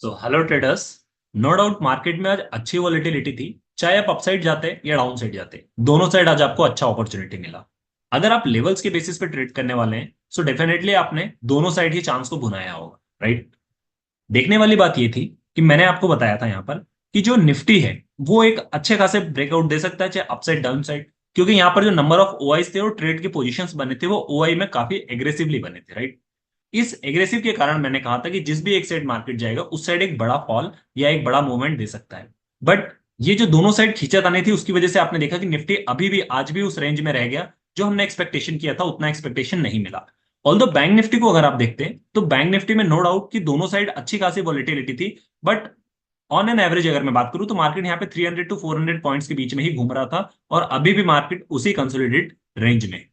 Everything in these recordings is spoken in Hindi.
सो hello traders. No doubt market में आज अच्छी वॉलेटिलिटी थी। चाहे आप अपसाइड जाते या डाउन साइड जाते, दोनों साइड आज आपको अच्छा अपॉर्चुनिटी मिला। अगर आप लेवल्स के बेसिस पे ट्रेड करने वाले हैं सो डेफिनेटली आपने दोनों साइड ही चांस को भुनाया होगा, राइट। देखने वाली बात ये थी कि मैंने आपको बताया था यहाँ पर कि जो निफ्टी है वो एक अच्छे खासे ब्रेकआउट दे सकता है, चाहे अपसाइड डाउन साइड, क्योंकि यहाँ पर जो नंबर ऑफ ओआईस थे और ट्रेड के पोजीशंस बने थे वो ओआई में काफी एग्रेसिवली बने थे, राइट। इस एग्रेसिव के कारण मैंने कहा था कि जिस भी एक साइड मार्केट जाएगा उस साइड एक बड़ा फॉल या एक बड़ा मूवमेंट दे सकता है। बट ये जो दोनों साइड खींचातानी थी उसकी वजह से आपने देखा कि निफ्टी अभी भी आज भी उस रेंज में रह गया। जो हमने एक्सपेक्टेशन किया था उतना एक्सपेक्टेशन नहीं मिला। ऑल्दो बैंक निफ्टी को अगर आप देखते हैं तो बैंक निफ्टी में नो डाउट कि दोनों साइड अच्छी खासी वॉलिटिलिटी थी। बट ऑन एन एवरेज अगर मैं बात करूं तो मार्केट यहाँ पे 300 टू 400 पॉइंट्स के बीच में ही घूम रहा था और अभी भी मार्केट उसी कंसोलिडेट रेंज में।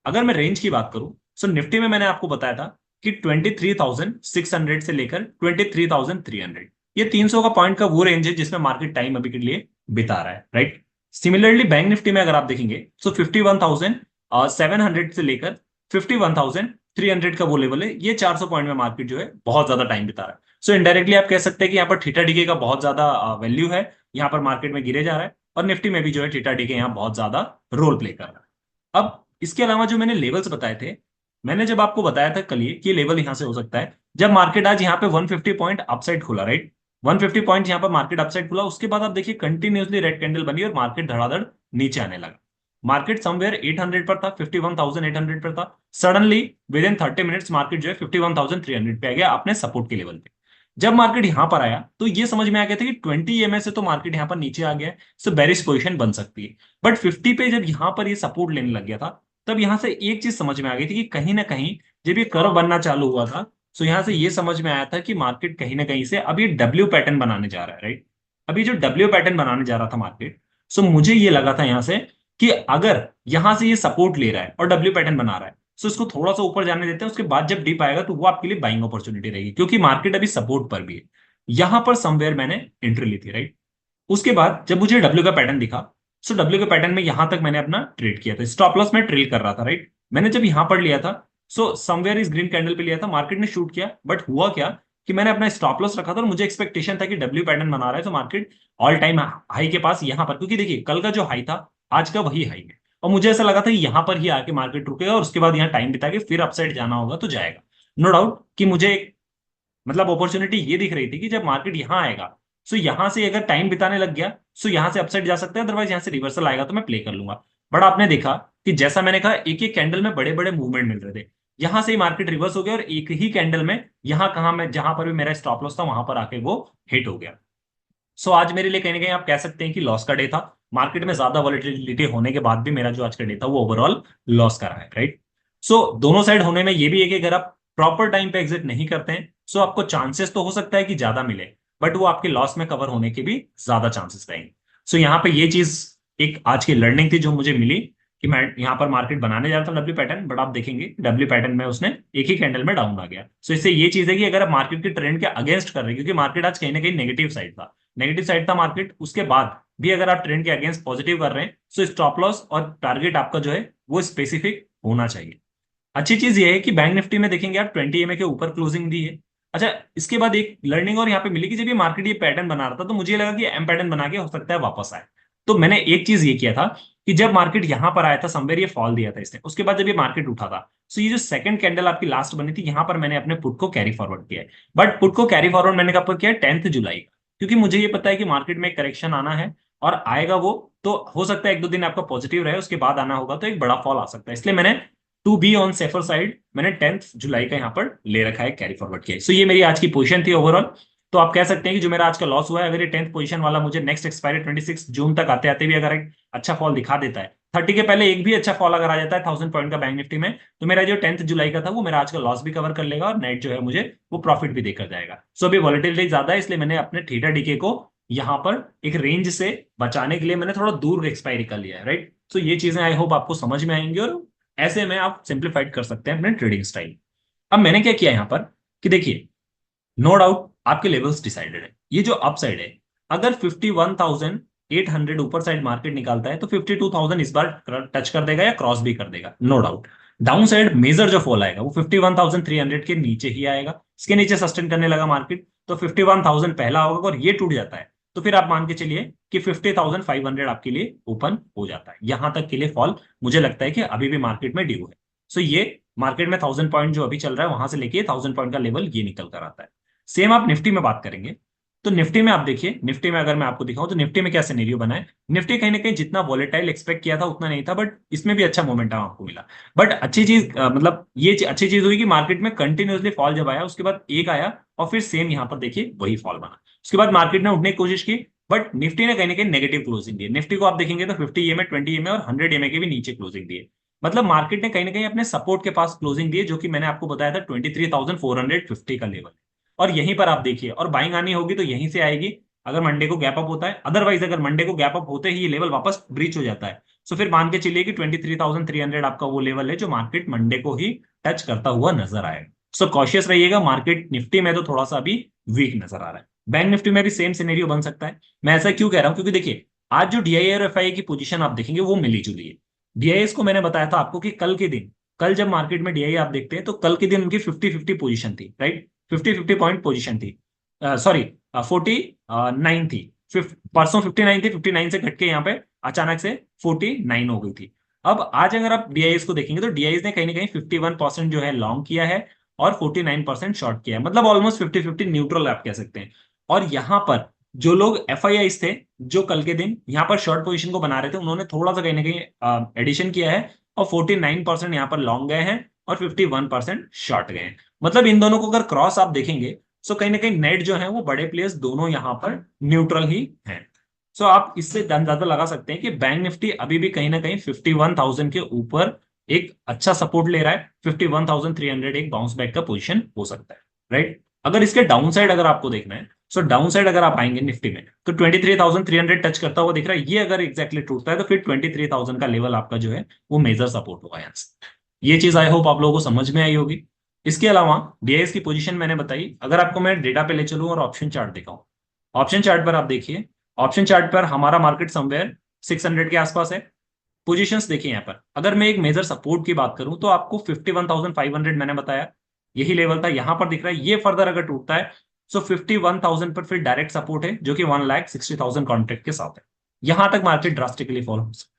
अगर मैं रेंज की बात करूं सो निफ्टी में मैंने आपको बताया था कि 23,600 से लेकर 23,300, ये 300 का पॉइंट का वो रेंज है जिसमें मार्केट टाइम अभी के लिए बिता रहा है, राइट। सिमिलरली बैंक निफ्टी में अगर आप देखेंगे सो 51,700 से लेकर 51,300 का वो लेवल है। ये 400 पॉइंट में मार्केट जो है बहुत ज्यादा टाइम बिता रहा है। सो इनडायरेक्टली आप कह सकते हैं कि यहाँ पर थीटा डीके का बहुत ज्यादा वैल्यू है, यहाँ पर मार्केट में गिरे जा रहा है। और निफ्टी में भी जो है थीटा डीके यहाँ बहुत ज्यादा रोल प्ले कर रहा है। अब इसके अलावा जो मैंने लेवल्स बताए थे, मैंने जब आपको बताया था कल ये कि लेवल यहां से हो सकता है जब मार्केट आज यहाँ पे 150 पॉइंट अपसाइड खुला, राइट। 150 पॉइंट यहाँ पर मार्केट अपसाइड खुला, उसके बाद आप देखिए कंटिन्यूअसली रेड कैंडल बनी और मार्केट धड़ाधड़ नीचे आने लगा। मार्केट समवेयर 800 पर था, 51,800 पर था। Suddenly with in 30 minutes market जो है 51,300 पे आ गया अपने सपोर्ट के लेवल पे। जब मार्केट यहां पर आया तो ये समझ में आ गया था कि 20 ईएमए से तो मार्केट यहां पर नीचे आ गया है, सो बेरिश पोजीशन बन सकती है। बट 50 पे जब यहां पर ये सपोर्ट लेने लग गया था तब यहां से एक चीज समझ में आ गई थी कि कहीं ना कहीं जब ये कर्व बनना चालू हुआ था सो यहां से ये समझ में आया था कि मार्केट कहीं ना कहीं से अब ये डब्ल्यू पैटर्न बनाने जा रहा है, राइट। अभी जो डब्ल्यू पैटर्न बनाने जा रहा था मार्केट, सो मुझे ये लगा था यहां से कि अगर यहां से ये सपोर्ट ले रहा है और डब्ल्यू पैटर्न बना रहा है सो इसको थोड़ा सा ऊपर जाने देते हैं, उसके बाद जब डीप आएगा तो वो आपके लिए बाइंग अपॉर्चुनिटी रहेगी, क्योंकि मार्केट अभी सपोर्ट पर भी है। यहां पर समवेयर मैंने एंट्री ली थी, राइट। उसके बाद जब मुझे डब्ल्यू का पैटर्न दिखा सो डब्ल्यू के पैटर्न में यहां तक मैंने अपना ट्रेड किया था, स्टॉप लॉस में ट्रेल कर रहा था, राइट। मैंने जब यहां पर लिया था सो समवेयर इस ग्रीन कैंडल पे लिया था, मार्केट ने शूट किया। बट हुआ क्या कि मैंने अपना स्टॉप लॉस रखा था और मुझे एक्सपेक्टेशन था कि डब्ल्यू पैटर्न बना रहा है तो मार्केट ऑल टाइम हाई के पास यहां पर, क्योंकि देखिए कल का जो हाई था आज का वही हाई है। और मुझे ऐसा लगा था कि यहां पर ही आके मार्केट रुकेगा और उसके बाद यहाँ टाइम बिता के फिर अपसाइड जाना होगा तो जाएगा। नो डाउट कि मुझे मतलब अपॉर्चुनिटी ये दिख रही थी कि जब मार्केट यहां आएगा सो यहां से अगर टाइम बिताने लग गया सो यहां से अपसाइड जा सकता है, अदरवाइज यहां से रिवर्सल आएगा तो मैं प्ले कर लूंगा। बट आपने देखा कि जैसा मैंने कहा एक एक कैंडल में बड़े बड़े मूवमेंट मिल रहे थे। यहां से ही मार्केट रिवर्स हो गया और एक ही कैंडल में यहां कहा मैं जहां पर भी मेरा स्टॉप लॉस था वहां पर आके वो हिट हो गया। सो आज मेरे लिए कहीं ना कहीं आप कह सकते हैं कि लॉस का डे था। मार्केट में ज्यादा वॉलेटिलिटी होने के बाद भी मेरा जो आज का डे था वो ओवरऑल लॉस का रहा है, राइट। सो दोनों साइड होने में ये भी है कि अगर आप प्रॉपर टाइम पे एग्जिट नहीं करते हैं सो आपको चांसेस तो हो सकता है कि ज्यादा मिले, बट वो आपके लॉस में कवर होने के भी ज्यादा चांसेस रहेंगे। सो यहाँ पे ये चीज एक आज की लर्निंग थी जो मुझे मिली कि मैं यहाँ पर मार्केट बनाने जा रहा था डब्ल्यू पैटर्न, बट आप देखेंगे डब्ल्यू पैटर्न में उसने एक ही कैंडल में डाउन आ गया। सो इससे ये चीज है कि अगर आप मार्केट के ट्रेंड के अगेंस्ट कर रहे हैं, क्योंकि मार्केट आज कहीं ना कहीं नेगेटिव साइड था मार्केट, उसके बाद भी अगर आप ट्रेंड के अगेंस्ट पॉजिटिव कर रहे हैं सो स्टॉप लॉस और टारगेट आपका जो है वो स्पेसिफिक होना चाहिए। अच्छी चीज ये है कि बैंक निफ्टी में देखेंगे आप 20 ईएमए के ऊपर क्लोजिंग दी है। अच्छा, इसके बाद एक लर्निंग और यहाँ पे मिली कि जब ये मार्केट ये पैटर्न बना रहा था तो मुझे लगा कि एम पैटर्न बना के हो सकता है वापस आए। तो मैंने एक चीज ये किया था कि जब मार्केट यहां पर आया था समवेयर ये फॉल दिया था इसने, उसके बाद जब ये मार्केट उठा था सो ये जो सेकंड कैंडल आपकी लास्ट बनी थी यहां पर मैंने अपने पुट को कैरी फॉरवर्ड किया है। बट पुट को कैरी फॉरवर्ड मैंने कब किया है? 10 जुलाई का, क्योंकि मुझे ये पता है कि मार्केट में एक करेक्शन आना है और आएगा वो। तो हो सकता है एक दो दिन आपका पॉजिटिव रहे उसके बाद आना होगा तो एक बड़ा फॉल आ सकता है, इसलिए मैंने to be on safer side मैंने 10 जुलाई का यहाँ पर ले रखा है, कैरी फॉरवर्ड किया है। सो ये मेरी आज की पोजीशन थी ओवरऑल। तो आप कह सकते हैं कि जो मेरा आज का लॉस हुआ है अगर ये 10th पोजीशन वाला मुझे नेक्स्ट एक्सपायरी 26 जून तक आते आते भी अगर एक अच्छा फॉल दिखा देता है, 30 के पहले एक भी अच्छा फॉल अगर आ जाता है 1000 पॉइंट का बैंक निफ्टी में, तो मेरा जो 10th जुलाई का था वो मेरा आज का लॉस भी कवर कर लेगा और नेट जो है मुझे वो प्रॉफिट भी देकर जाएगा। सो अभी वॉलेटिलिटी ज्यादा है इसलिए मैंने अपने थीटा डीके को यहाँ पर एक रेंज से बचाने के लिए मैंने थोड़ा दूर एक्सपायरी कर लिया है, राइट। तो ये चीजें आई होप आपको समझ में आएंगी और ऐसे में आप सिंप्लीफाइड कर सकते हैं अपने ट्रेडिंग स्टाइल। अब मैंने क्या किया यहाँ पर कि देखिए नो डाउट आपके लेवल्स डिसाइडेड है। ये जो अप साइड है अगर 51,800 ऊपर साइड मार्केट निकालता है तो 52,000 इस बार टच कर देगा या क्रॉस भी कर देगा, no doubt. Down side major जो फॉल आएगा वो 51,300 के नीचे ही आएगा, इसके नीचे सस्टेन करने लगा मार्केट तो 51,000 पहला होगा, और ये टूट जाता है तो फिर आप मान के चलिए कि 50,500 आपके लिए ओपन हो जाता है। यहां तक के लिए फॉल मुझे लगता है कि अभी भी मार्केट में ड्यू है। सो ये मार्केट में 1000 पॉइंट जो अभी चल रहा है वहां से लेके 1000 पॉइंट का लेवल ये निकल कर आता है। सेम आप निफ्टी में बात करेंगे तो निफ्टी में आप देखिए, निफ्टी में अगर मैं आपको दिखाऊं तो निफ्टी में क्या सिनेरियो बना है। निफ्टी कहीं ना कहीं जितना वॉलेटाइल एक्सपेक्ट किया था उतना नहीं था, बट इसमें भी अच्छा मोमेंटम आपको मिला। बट अच्छी चीज मतलब ये अच्छी चीज हुई कि मार्केट में कंटिन्यूअसली फॉल जब आया उसके बाद एक आया और फिर सेम यहां पर देखिए वही फॉल बना। उसके बाद मार्केट ने उठने की कोशिश की, बट निफ्टी ने कहीं ना कहीं नेगेटिव क्लोजिंग दी। निफ्टी को आप देखेंगे तो 50 EMA 20 EMA और 100 EMA के भी नीचे क्लोजिंग दिए। मतलब मार्केट ने कहीं ना कहीं अपने सपोर्ट के पास क्लोजिंग दी, जो कि मैंने आपको बताया था 23,450 का लेवल। और यहीं पर आप देखिए, और बाइंग आनी होगी तो यहीं से आएगी अगर मंडे को गैप अप होता है। अदरवाइज अगर मंडे को गैप अप होते ही ये लेवल वापस ब्रीच हो जाता है तो फिर मान के चलिए कि 23,300 आपका वो लेवल है जो मार्केट मंडे को ही टच करता हुआ नजर आएगा। सो कॉशियस रहिएगा, मार्केट निफ्टी में तो थोड़ा सा अभी वीक नजर आ रहा है। बैंक निफ्टी में भी सेम सिनेरियो बन सकता है। मैं ऐसा क्यों कह रहा हूं, क्योंकि देखिए आज जो DII और FII की पोजीशन आप देखेंगे वो मिली जुली है। DIIs को मैंने बताया था आपको कि कल के दिन, कल जब मार्केट में DII आप देखते हैं तो कल के दिन उनकी 50-50 पोजीशन थी, राइट। 50-50 पॉइंट पोजीशन थी, सॉरी 49 थी। परसों 59 थी, 59 से घट के यहाँ पे अचानक से 49 हो गई थी। अब आज अगर आप DIIs को देखेंगे तो DIIs ने कहीं ना कहीं 51% जो है लॉन्ग किया है और 49% शॉर्ट किया है, मतलब ऑलमोस्ट 50-50 न्यूट्रल आप कह सकते हैं। और यहाँ पर जो लोग FIIs थे जो कल के दिन यहाँ पर शॉर्ट पोजीशन को बना रहे थे उन्होंने थोड़ा सा कहीं ना कहीं एडिशन किया है और 49% यहाँ पर लॉन्ग गए हैं और 51% शॉर्ट गए हैं। मतलब इन दोनों को अगर क्रॉस आप देखेंगे सो कहीं ना कहीं नेट जो है वो बड़े प्लेयर्स दोनों यहाँ पर न्यूट्रल ही हैं। सो आप इससे अंदाजा लगा सकते हैं कि बैंक निफ्टी अभी भी कहीं ना कहीं 51,000 के ऊपर एक अच्छा सपोर्ट ले रहा है। 51,300 एक बाउंस बैक का पोजीशन हो सकता है, राइट। अगर इसके डाउन साइड अगर आपको देखना है, सो डाउन साइड अगर आप आएंगे निफ्टी में तो 23,300 टच करता हुआ दिख रहा है। ये अगर एग्जैक्टली टूटता है तो फिर 23,000 का लेवल आपका जो है वो मेजर सपोर्ट होगा यहाँ से। ये चीज आई होप आप लोगों को समझ में आई होगी। इसके अलावा DIIs की पोजीशन मैंने बताई। अगर आपको मैं डेटा पे ले चलूं और ऑप्शन चार्ट दिखाऊं, ऑप्शन चार्ट पर आप देखिए, ऑप्शन चार्ट पर हमारा मार्केट समवेयर 600 के आसपास है। पोजीशंस देखिए यहाँ पर, अगर मैं एक मेजर सपोर्ट की बात करूं तो आपको 51,500 मैंने बताया यही लेवल था, यहां पर दिख रहा है। ये फर्दर अगर टूटता है सो 51,000 पर फिर डायरेक्ट सपोर्ट है जो कि 1,60,000 कॉन्ट्रैक्ट के साथ है। यहां तक मार्केट ड्रास्टिकली फॉल हो सकता है।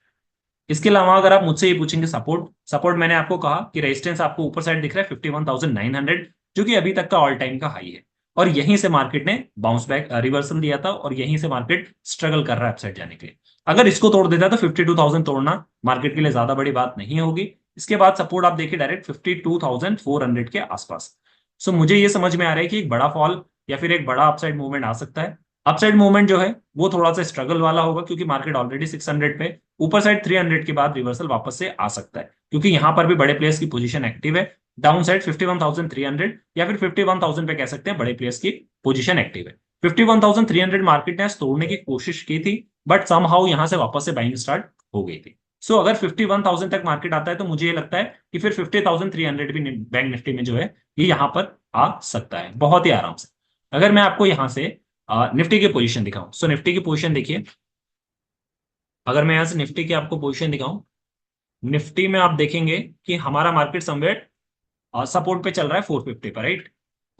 इसके अलावा अगर आप मुझसे ये पूछेंगे सपोर्ट, सपोर्ट मैंने आपको कहा कि रेजिस्टेंस आपको ऊपर साइड दिख रहा है 51,900 जो कि अभी तक का ऑल टाइम का हाई है। और यहीं से मार्केट ने बाउंस बैक रिवर्सल दिया था और यहीं से मार्केट स्ट्रगल कर रहा है अपसाइड जाने के लिए। अगर इसको तोड़ देता है तो 52,000 तोड़ना मार्केट के लिए ज्यादा बड़ी बात नहीं होगी। इसके बाद सपोर्ट आप देखिए डायरेक्ट 52,400 के आसपास। सो मुझे ये समझ में आ रहा है कि एक बड़ा फॉल या फिर एक बड़ा अपसाइड मूवमेंट आ सकता है। अपसाइड मूवमेंट जो है वो थोड़ा सा स्ट्रगल वाला होगा क्योंकि मार्केट ऑलरेडी 600 पे, ऊपर साइड 300 के बाद रिवर्सल वापस से आ सकता है क्योंकि यहां पर भी बड़े प्लेयर्स की पोजीशन एक्टिव है। डाउन साइड 51,300 या फिर 51,000 पे कह सकते हैं बड़े प्लेयर्स की पोजीशन एक्टिव है। 51,300 मार्केट ने तोड़ने की कोशिश की थी बट समहाउ यहां से वापस से बाइंग स्टार्ट हो गई थी। सो अगर 51,000 तक मार्केट आता है तो मुझे ये लगता है कि फिर 50,300 भी बैंक निफ्टी में जो है ये यहां पर आ सकता है बहुत ही आराम से। अगर मैं आपको यहां से निफ्टी की पोजीशन दिखाऊं, सो निफ्टी की पोजीशन देखिए। अगर मैं यहां से निफ्टी की आपको पोजीशन दिखाऊं, निफ्टी में आप देखेंगे कि हमारा मार्केट समवेयर सपोर्ट पे चल रहा है 450 पर, राइट।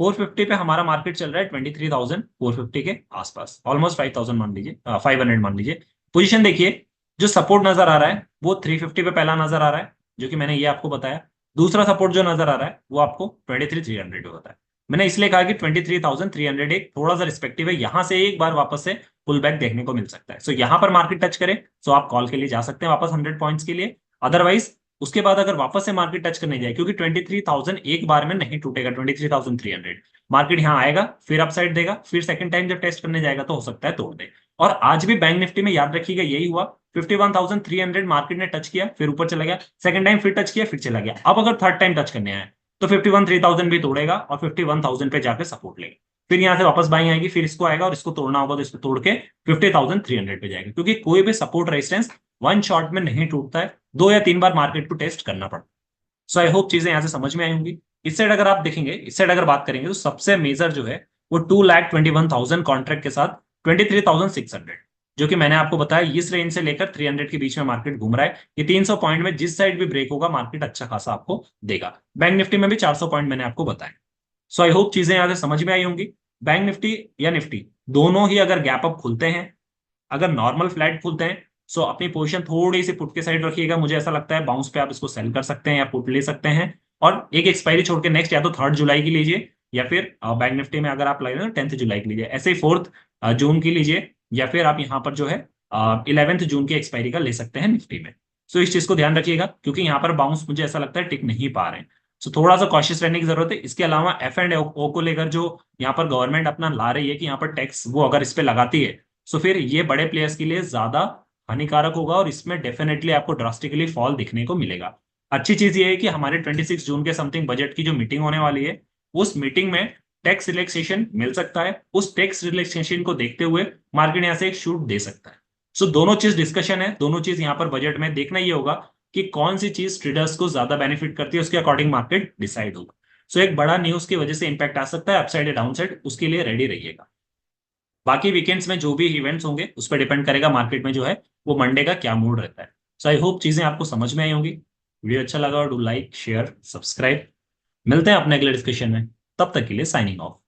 450 पे हमारा मार्केट चल रहा है 23,450 के आसपास, ऑलमोस्ट 5,000 मान लीजिए, 500 मान लीजिए। पोजीशन देखिए, जो सपोर्ट नजर आ रहा है वो 350 पे पहला नजर आ रहा है जो कि मैंने ये आपको बताया। दूसरा सपोर्ट जो नजर आ रहा है वो आपको 23,300 पे होता है। मैंने इसलिए कहा कि 23,300 एक थोड़ा सा रिस्पेक्टिव है, यहां से एक बार वापस से पुल बैक देखने को मिल सकता है। सो यहां पर मार्केट टच करे तो आप कॉल के लिए जा सकते हैं वापस 100 पॉइंट्स के लिए। अदरवाइज उसके बाद अगर वापस से मार्केट टच करने जाए, क्योंकि 23,000 एक बार में नहीं टूटेगा, 23,300 मार्केट यहाँ आएगा फिर अपसाइड देगा, फिर सेकंड टाइम जब टेस्ट करने जाएगा तो हो सकता है तोड़ दे। और आज भी बैंक निफ्टी में याद रखिएगा यही हुआ। 51,300 मार्केट ने टच किया फिर ऊपर चला गया, सेकंड टाइम फिर टच किया फिर चला गया। अब अगर थर्ड टाइम टच करने आया तो 51,300 भी तोड़ेगा और 51,000 पे जाकर सपोर्ट लेगा। फिर यहां से वापस बाइंग आएगी, फिर इसको आएगा और इसको तोड़ना होगा तो इसको तोड़ के 50,300 पे जाएगा, क्योंकि कोई भी सपोर्ट रेजिस्टेंस वन शॉट में नहीं टूटता है, 2 या 3 बार मार्केट को टेस्ट करना पड़ता है। सो आई होप चीजें यहां से समझ में आई होंगी। इस साइड अगर आप देखेंगे, इस साइड अगर बात करेंगे तो सबसे मेजर जो है वो 2,21,000 कॉन्ट्रैक्ट के साथ 23,600। जो कि मैंने आपको बताया इस रेंज से लेकर 300 के बीच में मार्केट घूम रहा है। ये 300 पॉइंट में जिस साइड भी ब्रेक होगा मार्केट अच्छा खासा आपको देगा। बैंक निफ्टी में भी 400 पॉइंट मैंने आपको बताया। सो आई होप चीजें यहां से समझ में आई होंगी। बैंक निफ्टी या निफ्टी दोनों ही अगर गैप अप खुलते हैं, अगर नॉर्मल फ्लैट खुलते हैं, सो अपनी पोजीशन थोड़ी सी पुट के साइड रखिएगा। मुझे ऐसा लगता है बाउंस पे आप इसको सेल कर सकते हैं या पुट ले सकते हैं। और एक एक्सपायरी छोड़ के नेक्स्ट या तो 3 जुलाई की लीजिए, या फिर बैंक निफ्टी में अगर आप लगे ना 10 जुलाई की लीजिए, ऐसे ही 4 जून की लीजिए, या फिर आप यहाँ पर जो है 11 जून की एक्सपायरी का ले सकते हैं निफ्टी में। सो इस चीज को ध्यान रखिएगा, क्योंकि यहाँ पर बाउंस मुझे ऐसा लगता है टिक नहीं पा रहे हैं। सो थोड़ा सा कॉशियस रहने की जरूरत है। इसके अलावा एफ एंड ओ को लेकर जो यहाँ पर गवर्नमेंट अपना ला रही है कि यहाँ पर टैक्स वो अगर इस पे लगाती है, सो फिर ये बड़े प्लेयर्स के लिए ज्यादा हानिकारक होगा और इसमें डेफिनेटली आपको ड्रास्टिकली फॉल दिखने को मिलेगा। अच्छी चीज ये है कि हमारे 26 जून के समथिंग बजट की जो मीटिंग होने वाली है, उस मीटिंग में टैक्स रिलैक्सेशन मिल सकता है। उस टैक्स रिलैक्सेशन को देखते हुए मार्केट यहाँ से एक शूट दे सकता है। सो दोनों चीज डिस्कशन है, दोनों चीज यहाँ पर बजट में देखना ये होगा कि कौन सी चीज ट्रेडर्स को ज्यादा बेनिफिट करती है, उसके अकॉर्डिंग मार्केट डिसाइड होगा। सो एक बड़ा न्यूज की वजह से इंपैक्ट आ सकता है अपसाइड या डाउन साइड, उसके लिए रेडी रहिएगा। बाकी वीकेंड्स में जो भी इवेंट्स होंगे उस पर डिपेंड करेगा मार्केट में जो है वो मंडे का क्या मूड रहता है। सो आई होप चीजें आपको समझ में आई होंगी। वीडियो अच्छा लगा और डू लाइक शेयर सब्सक्राइब। मिलते हैं अपने अगले डिस्कशन में, तब तक के लिए साइनिंग ऑफ।